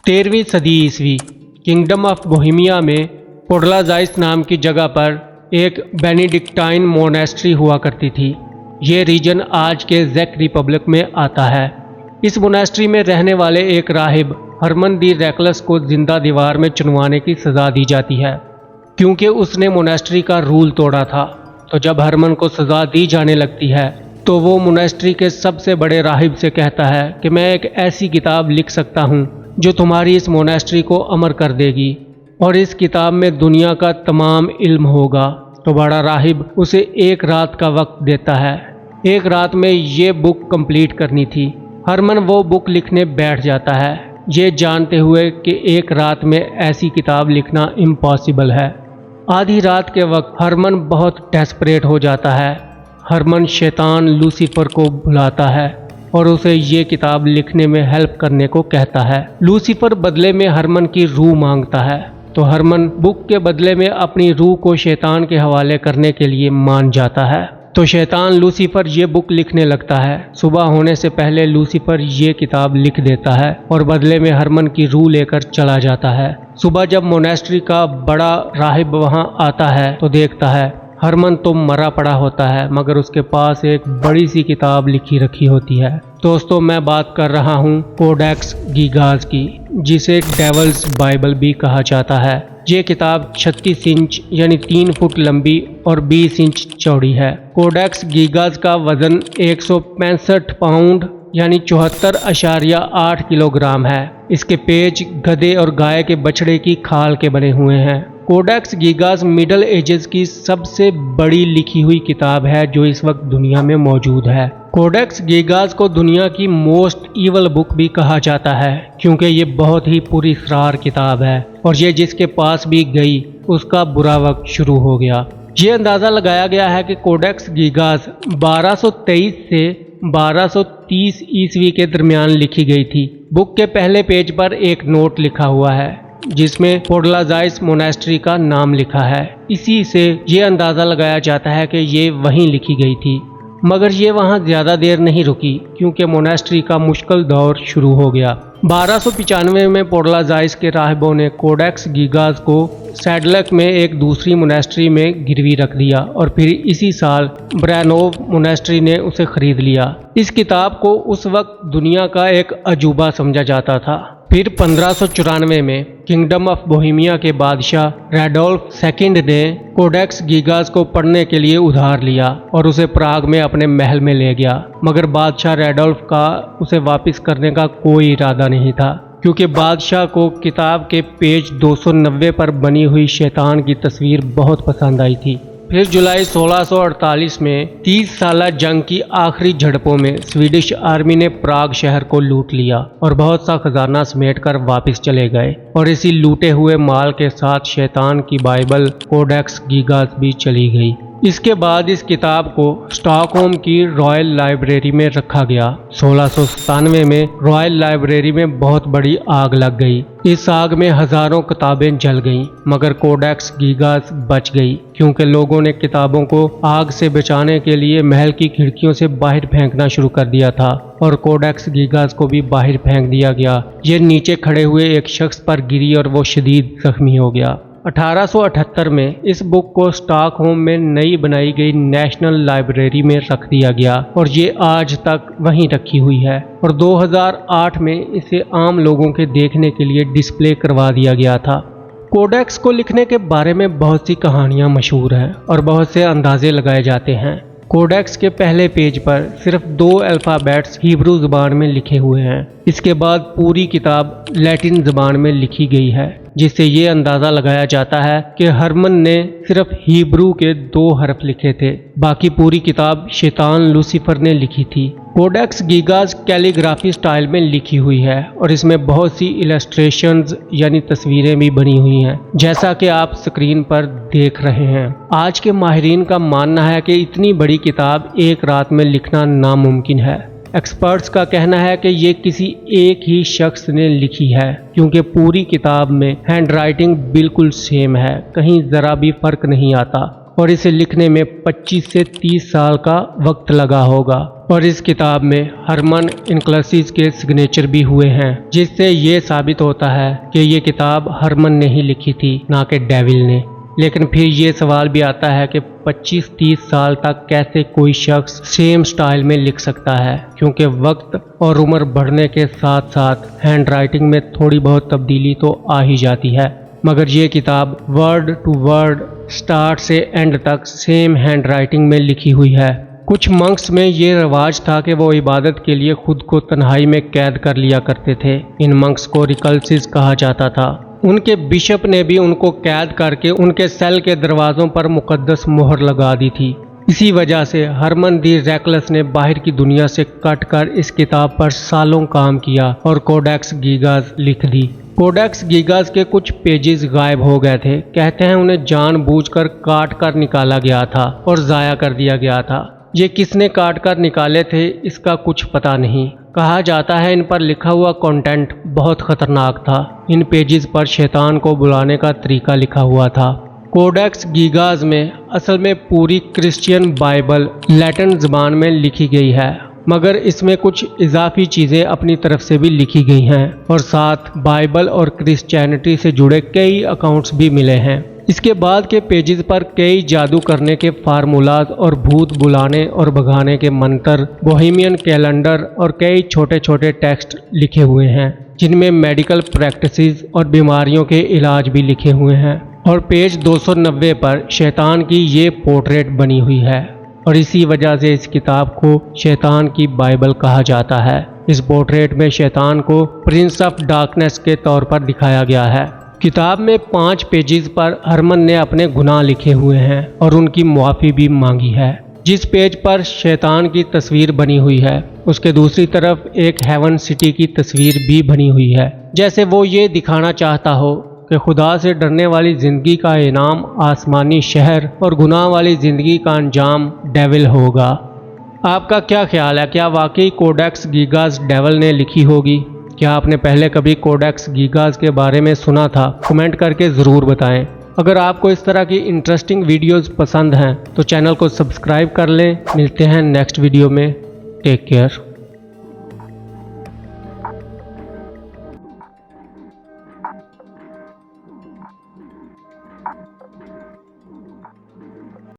13वीं सदी ईस्वी kingdom of Bohemia में पोडलाज़ाइस नाम की जगह पर एक बेनेडिक्टाइन मोनेस्ट्री हुआ करती थी। ये रीजन आज के ज़ेक रिपब्लिक में आता है। इस मोनेस्ट्री में रहने वाले एक राहिब हरमन दी रेकलस को जिंदा दीवार में चुनवाने की सज़ा दी जाती है क्योंकि उसने मोनेस्ट्री का रूल तोड़ा था। तो जब हरमन को सज़ा दी जाने लगती है तो वो मोनेस्ट्री के सबसे बड़े राहिब से कहता है कि मैं एक ऐसी किताब लिख सकता हूँ जो तुम्हारी इस मोनेस्ट्री को अमर कर देगी और इस किताब में दुनिया का तमाम इल्म होगा। तो बड़ा राहिब उसे एक रात का वक्त देता है। एक रात में ये बुक कंप्लीट करनी थी। हरमन वो बुक लिखने बैठ जाता है, ये जानते हुए कि एक रात में ऐसी किताब लिखना इम्पॉसिबल है। आधी रात के वक्त हरमन बहुत डेस्परेट हो जाता है। हरमन शैतान लूसीफर को बुलाता है और उसे ये किताब लिखने में हेल्प करने को कहता है। लूसीफर बदले में हरमन की रूह मांगता है तो हरमन बुक के बदले में अपनी रूह को शैतान के हवाले करने के लिए मान जाता है। तो शैतान लूसीफर ये बुक लिखने लगता है। सुबह होने से पहले लूसीफर ये किताब लिख देता है और बदले में हरमन की रूह लेकर चला जाता है। सुबह जब मोनेस्ट्री का बड़ा राहिब वहां आता है तो देखता है हरमन तो मरा पड़ा होता है मगर उसके पास एक बड़ी सी किताब लिखी रखी होती है। दोस्तों, मैं बात कर रहा हूँ कोडेक्स गीगाज की, जिसे डेवल्स बाइबल भी कहा जाता है। ये किताब 36 इंच यानी 3 फुट लंबी और 20 इंच चौड़ी है। कोडेक्स गीगाज का वजन 165 पाउंड यानी 74.8 किलोग्राम है। इसके पेज गधे और गाय के बछड़े की खाल के बने हुए हैं। कोडेक्स गीगाज मिडल एजेस की सबसे बड़ी लिखी हुई किताब है जो इस वक्त दुनिया में मौजूद है। कोडेक्स गीगाज को दुनिया की मोस्ट ईवल बुक भी कहा जाता है क्योंकि ये बहुत ही पुरअसरार किताब है और ये जिसके पास भी गई उसका बुरा वक्त शुरू हो गया। ये अंदाज़ा लगाया गया है कि कोडेक्स गीगाज 1223 से 1230 ईस्वी के दरमियान लिखी गई थी। बुक के पहले पेज पर एक नोट लिखा हुआ है जिसमें पोडलाज़ाइस मोनेस्ट्री का नाम लिखा है। इसी से ये अंदाज़ा लगाया जाता है कि ये वहीं लिखी गई थी। मगर ये वहाँ ज़्यादा देर नहीं रुकी क्योंकि मोनेस्ट्री का मुश्किल दौर शुरू हो गया। 1295 में पोडलाज़ाइस के राहिबों ने कोडेक्स गीगाज को सैडलक में एक दूसरी मोनेस्ट्री में गिरवी रख दिया और फिर इसी साल ब्रैनोव मोनेस्ट्री ने उसे खरीद लिया। इस किताब को उस वक्त दुनिया का एक अजूबा समझा जाता था। फिर 1594 में किंगडम ऑफ बोहेमिया के बादशाह रैडोल्फ II ने कोडेक्स गीगाज को पढ़ने के लिए उधार लिया और उसे प्राग में अपने महल में ले गया। मगर बादशाह रैडोल्फ का उसे वापस करने का कोई इरादा नहीं था क्योंकि बादशाह को किताब के पेज 290 पर बनी हुई शैतान की तस्वीर बहुत पसंद आई थी। फिर जुलाई 1648 में 30 साला जंग की आखिरी झड़पों में स्वीडिश आर्मी ने प्राग शहर को लूट लिया और बहुत सा खजाना समेटकर वापस चले गए और इसी लूटे हुए माल के साथ शैतान की बाइबल कोडेक्स गीगाज भी चली गई। इसके बाद इस किताब को स्टॉकहोम की रॉयल लाइब्रेरी में रखा गया। 1697 में रॉयल लाइब्रेरी में बहुत बड़ी आग लग गई। इस आग में हजारों किताबें जल गईं मगर कोडेक्स गीगाज बच गई क्योंकि लोगों ने किताबों को आग से बचाने के लिए महल की खिड़कियों से बाहर फेंकना शुरू कर दिया था और कोडेक्स गीगाज को भी बाहर फेंक दिया गया। ये नीचे खड़े हुए एक शख्स पर गिरी और वो शदीद जख्मी हो गया। 1878 में इस बुक को स्टॉकहोम में नई बनाई गई नेशनल लाइब्रेरी में रख दिया गया और ये आज तक वहीं रखी हुई है और 2008 में इसे आम लोगों के देखने के लिए डिस्प्ले करवा दिया गया था। कोडेक्स को लिखने के बारे में बहुत सी कहानियां मशहूर हैं और बहुत से अंदाजे लगाए जाते हैं। कोडेक्स के पहले पेज पर सिर्फ 2 अल्फ़ाबेट्स हिब्रू ज़बान में लिखे हुए हैं। इसके बाद पूरी किताब लैटिन ज़बान में लिखी गई है जिससे ये अंदाज़ा लगाया जाता है कि हरमन ने सिर्फ हिब्रू के 2 हरफ लिखे थे। बाकी पूरी किताब शैतान लूसीफर ने लिखी थी। कोडेक्स गीगाज कैलीग्राफी स्टाइल में लिखी हुई है और इसमें बहुत सी इलस्ट्रेशंस यानी तस्वीरें भी बनी हुई हैं जैसा कि आप स्क्रीन पर देख रहे हैं। आज के माहिरीन का मानना है कि इतनी बड़ी किताब एक रात में लिखना नामुमकिन है। एक्सपर्ट्स का कहना है कि ये किसी एक ही शख्स ने लिखी है क्योंकि पूरी किताब में हैंड राइटिंग बिल्कुल सेम है, कहीं ज़रा भी फ़र्क नहीं आता और इसे लिखने में 25 से 30 साल का वक्त लगा होगा। और इस किताब में हरमन इनकलसीस के सिग्नेचर भी हुए हैं, जिससे ये साबित होता है कि ये किताब हरमन ने ही लिखी थी, ना कि डेविल ने। लेकिन फिर ये सवाल भी आता है कि 25-30 साल तक कैसे कोई शख्स सेम स्टाइल में लिख सकता है, क्योंकि वक्त और उम्र बढ़ने के साथ साथ हैंड राइटिंग में थोड़ी बहुत तब्दीली तो आ ही जाती है। मगर ये किताब वर्ड टू वर्ड स्टार्ट से एंड तक सेम हैंड राइटिंग में लिखी हुई है। कुछ मंक्स में ये रिवाज था कि वो इबादत के लिए खुद को तन्हाई में कैद कर लिया करते थे। इन मंक्स को रिकल्सिस कहा जाता था। उनके बिशप ने भी उनको कैद करके उनके सेल के दरवाज़ों पर मुकद्दस मोहर लगा दी थी। इसी वजह से हरमन दी रेकलेस ने बाहर की दुनिया से कट कर इस किताब पर सालों काम किया और कोडेक्स गीगास लिख दी। कोडेक्स गीगास के कुछ पेजेस गायब हो गए थे। कहते हैं उन्हें जानबूझकर काट कर निकाला गया था और ज़ाया कर दिया गया था। ये किसने काट कर निकाले थे इसका कुछ पता नहीं। कहा जाता है इन पर लिखा हुआ कंटेंट बहुत खतरनाक था। इन पेजेस पर शैतान को बुलाने का तरीका लिखा हुआ था। कोडेक्स गीगास में असल में पूरी क्रिश्चियन बाइबल लैटिन ज़बान में लिखी गई है, मगर इसमें कुछ इजाफी चीज़ें अपनी तरफ से भी लिखी गई हैं और साथ बाइबल और क्रिश्चियनिटी से जुड़े कई अकाउंट्स भी मिले हैं। इसके बाद के पेजेस पर कई जादू करने के फार्मूलाज और भूत बुलाने और भगाने के मंत्र, बोहेमियन कैलेंडर और कई छोटे छोटे टेक्स्ट लिखे हुए हैं, जिनमें मेडिकल प्रैक्टिसेस और बीमारियों के इलाज भी लिखे हुए हैं। और पेज 290 पर शैतान की ये पोर्ट्रेट बनी हुई है और इसी वजह से इस किताब को शैतान की बाइबल कहा जाता है। इस पोर्ट्रेट में शैतान को प्रिंस ऑफ डार्कनेस के तौर पर दिखाया गया है। किताब में 5 पेजेस पर हरमन ने अपने गुनाह लिखे हुए हैं और उनकी मुआफ़ी भी मांगी है। जिस पेज पर शैतान की तस्वीर बनी हुई है, उसके दूसरी तरफ एक हेवन सिटी की तस्वीर भी बनी हुई है, जैसे वो ये दिखाना चाहता हो कि खुदा से डरने वाली ज़िंदगी का इनाम आसमानी शहर और गुनाह वाली ज़िंदगी का अंजाम डेविल होगा। आपका क्या ख्याल है? क्या वाकई कोडेक्स गीगास डेविल ने लिखी होगी? क्या आपने पहले कभी कोडेक्स गीगास के बारे में सुना था? कमेंट करके ज़रूर बताएं। अगर आपको इस तरह की इंटरेस्टिंग वीडियोस पसंद हैं तो चैनल को सब्सक्राइब कर लें। मिलते हैं नेक्स्ट वीडियो में। Take care.